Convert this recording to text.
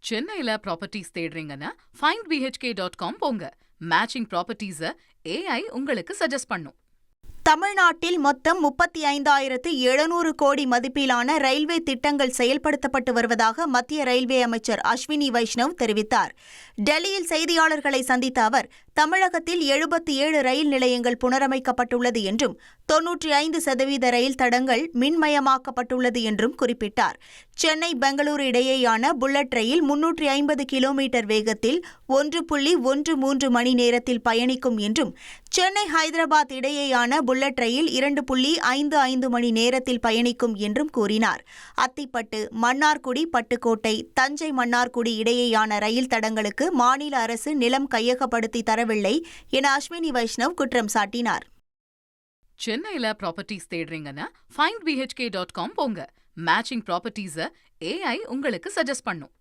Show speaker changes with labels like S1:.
S1: சென்னையில properties தேடுறீங்கன்னா findbhk.com போங்க. Matching ப்ராப்பர்ட்டிஸ AI உங்களுக்கு சஜஸ்ட் பண்ணும்.
S2: தமிழ்நாட்டில் மொத்தம் 35,700 கோடி மதிப்பிலான ரயில்வே திட்டங்கள் செயல்படுத்தப்பட்டு வருவதாக மத்திய ரயில்வே அமைச்சர் அஸ்வினி வைஷ்ணவ் தெரிவித்தார். டெல்லியில் செய்தியாளர்களை சந்தித்த அவர், தமிழகத்தில் 77 ரயில் நிலையங்கள் புனரமைக்கப்பட்டுள்ளது என்றும் 95% ரயில் தடங்கள் மின்மயமாக்கப்பட்டுள்ளது என்றும் குறிப்பிட்டார். சென்னை பெங்களூரு இடையேயான புல்லட் ரயில் 350 கிலோமீட்டர் வேகத்தில் 1.13 மணி நேரத்தில் பயணிக்கும் என்றும், சென்னை ஹைதராபாத் இடையேயான புல்லட் ரயில் 2.55 மணி நேரத்தில் பயணிக்கும் என்றும் கூறினார். அத்திப்பட்டு, மன்னார்குடி, பட்டுக்கோட்டை, தஞ்சை மன்னார்குடி இடையேயான ரயில் தடங்களுக்கு மாநில அரசு நிலம் கையகப்படுத்தி தரவில்லை என அஸ்வினி வைஷ்ணவ் குற்றம் சாட்டினார்.
S1: சென்னையில ப்ராப்பர்ட்டிஸ் தேடுறீங்கன்னா findbhk.com போங்க. மேட்சிங் ப்ராப்பர்ட்டிஸ AI உங்களுக்கு சஜஸ்ட் பண்ணும்.